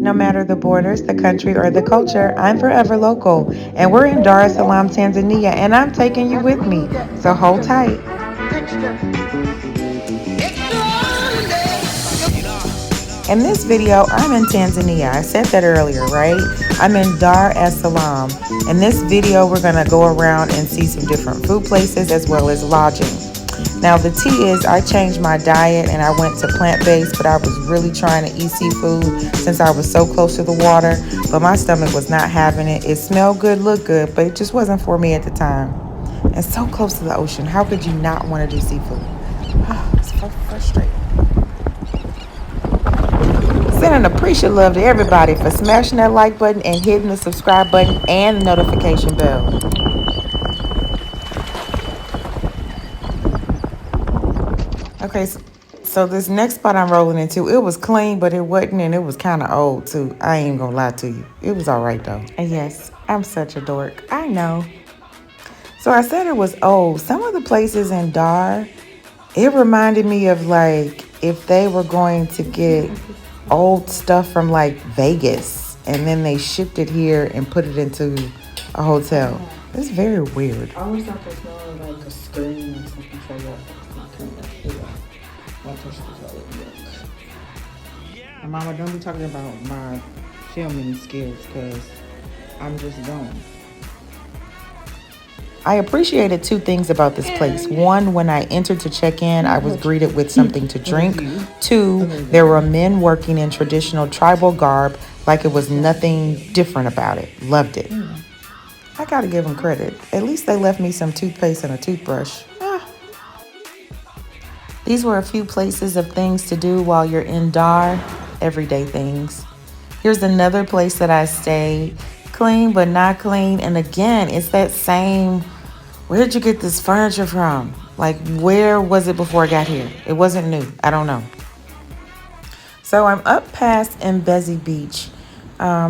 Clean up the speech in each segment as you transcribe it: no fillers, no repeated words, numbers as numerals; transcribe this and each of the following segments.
No matter the borders, the country, or the culture, I'm forever local. And we're in Dar es Salaam, Tanzania, and I'm taking you with me. So hold tight. In this video, I'm in Tanzania. I said that earlier, right? I'm in Dar es Salaam. In this video, we're going to go around and see some different food places as well as lodging. Now, the tea is I changed my diet and I went to plant-based, but I was really trying to eat seafood since I was so close to the water, but my stomach was not having it. It smelled good, looked good, but it just wasn't for me at the time. And so close to the ocean, how could you not want to do seafood? It's so frustrating. Sending appreciative love to everybody for smashing that like button and hitting the subscribe button and the notification bell. Okay, so this next spot I'm rolling into, it was clean, but it wasn't, and it was kind of old too. I ain't gonna lie to you. It was all right though. And yes, I'm such a dork. I know. So I said it was old. Some of the places in Dar, it reminded me of like if they were going to get old stuff from like Vegas and then they shipped it here and put it into a hotel. It's very weird. I always thought they smelled like a screen or something for that. And Mama, don't be talking about my filming skills because I'm just dumb. I appreciated two things about this place. One, when I entered to check in, I was greeted with something to drink. Two, there were men working in traditional tribal garb like it was nothing different about it. Loved it. I gotta give them credit. At least they left me some toothpaste and a toothbrush. These were a few places of things to do while you're in Dar. Everyday things. Here's another place that I stayed. Clean but not clean. And again, it's that same, where'd you get this furniture from? Like, where was it before I got here? It wasn't new. I don't know. So I'm up past Mbezi Beach.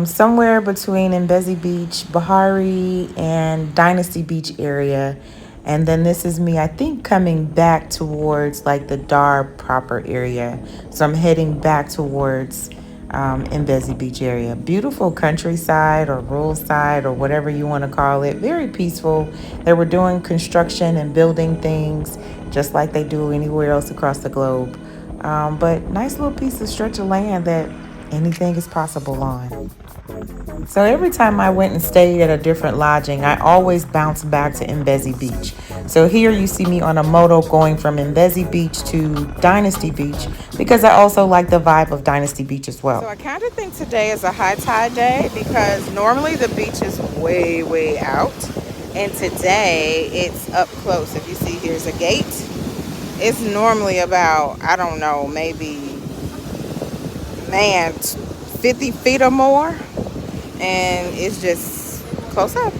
Somewhere between Mbezi Beach, Bahari, and Dynasty Beach area. And then this is me, I think, coming back towards like the Dar proper area. So I'm heading back towards Mbezi Beach area. Beautiful countryside or rural side or whatever you want to call it. Very peaceful. They were doing construction and building things just like they do anywhere else across the globe. But nice little piece of stretch of land that anything is possible on. So every time I went and stayed at a different lodging, I always bounced back to Mbezi Beach. So here you see me on a moto going from Mbezi Beach to Dynasty Beach because I also like the vibe of Dynasty Beach as well. So I kind of think today is a high tide day because normally the beach is way, way out. And today it's up close. If you see, here's a gate. It's normally about, I don't know, maybe, 50 feet or more. And it's just close up.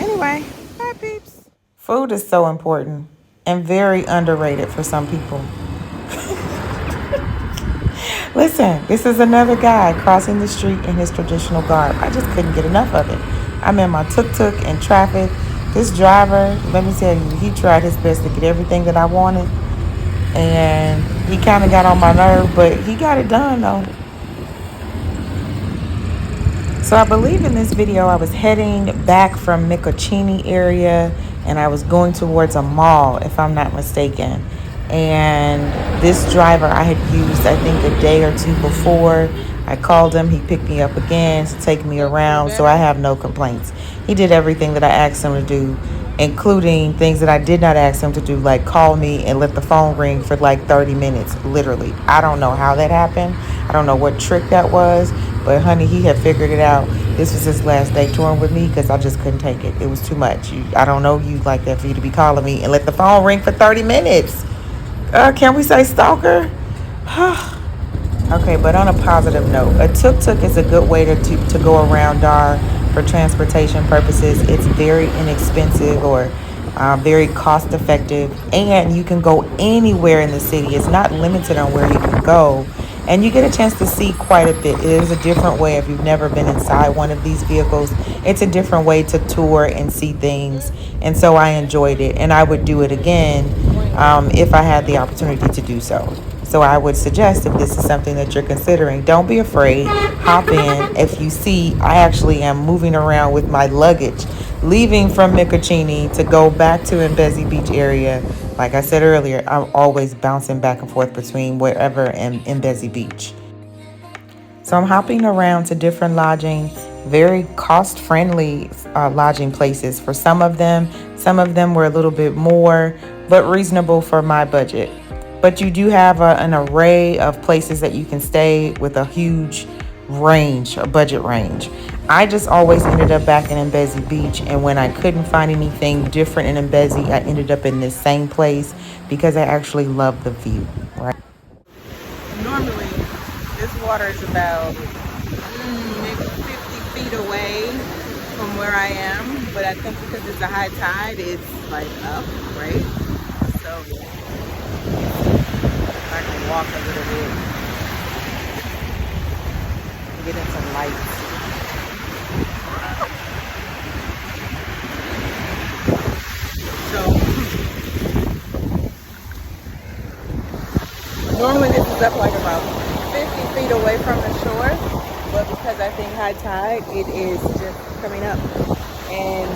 Anyway, bye peeps. Food is so important and very underrated for some people. Listen, this is another guy crossing the street in his traditional garb. I just couldn't get enough of it. I'm in my tuk-tuk in traffic. This driver, let me tell you, he tried his best to get everything that I wanted. And he kind of got on my nerve, but he got it done though. So I believe in this video I was heading back from Mikocheni area and I was going towards a mall if I'm not mistaken. And this driver I had used I think a day or two before. I called him, he picked me up again to take me around, so I have no complaints. He did everything that I asked him to do, including things that I did not ask him to do, like call me and let the phone ring for like 30 minutes, literally. I don't know how that happened. I don't know what trick that was, but honey, he had figured it out. This was his last day touring with me because I just couldn't take it. It was too much. I don't know you like that for you to be calling me and let the phone ring for 30 minutes. Can we say stalker? Okay, but on a positive note, a tuk-tuk is a good way to go around Dar for transportation purposes. It's very inexpensive or very cost effective, and you can go anywhere in the city. It's not limited on where you can go, and you get a chance to see quite a bit. It is a different way. If you've never been inside one of these vehicles, it's a different way to tour and see things, and so I enjoyed it, and I would do it again if I had the opportunity to do so. So I would suggest, if this is something that you're considering, don't be afraid. Hop in. If you see, I actually am moving around with my luggage, leaving from Mikocheni to go back to Mbezi Beach area. Like I said earlier, I'm always bouncing back and forth between wherever and Mbezi Beach. So I'm hopping around to different lodging, very cost-friendly lodging places. For some of them were a little bit more, but reasonable for my budget. But you do have an array of places that you can stay with a huge range, a budget range. I just always ended up back in Mbezi Beach, and when I couldn't find anything different in Mbezi, I ended up in this same place because I actually love the view, right? Normally, this water is about maybe 50 feet away from where I am, but I think because it's a high tide, it's like up, right? So I can walk a little bit, get in some lights. So normally this is up like about 50 feet away from the shore, but because I think high tide, it is just coming up. And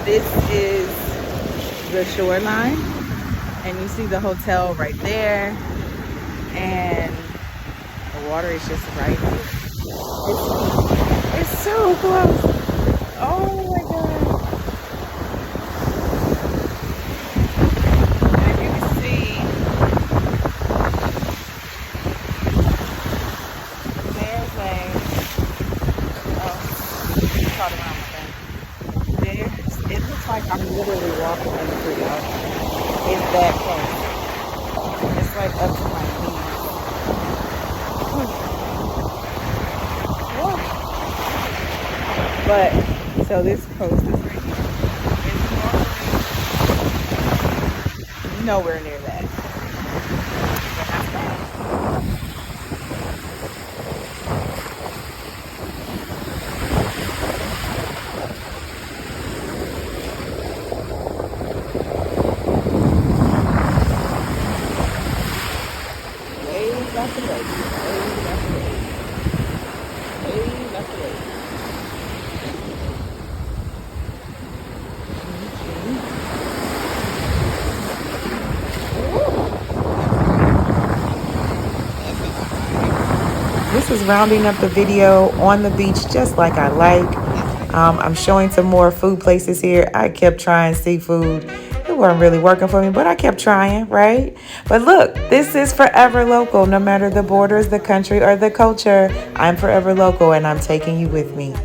this is the shoreline, and you see the hotel right there, and the water is just right here. It's so close. Oh my god. And you can see there's caught around my thing. There's, it looks like I'm literally walking on the creek. It's that close. It's like up to my knees. But so this coast is right here. It's nowhere near that. Way back away. Way back away. Way back away. This is rounding up the video on the beach just like I like. I'm showing some more food places here. I kept trying seafood. It wasn't really working for me, but I kept trying, right? But look, this is forever local. No matter the borders, the country, or the culture, I'm forever local, and I'm taking you with me.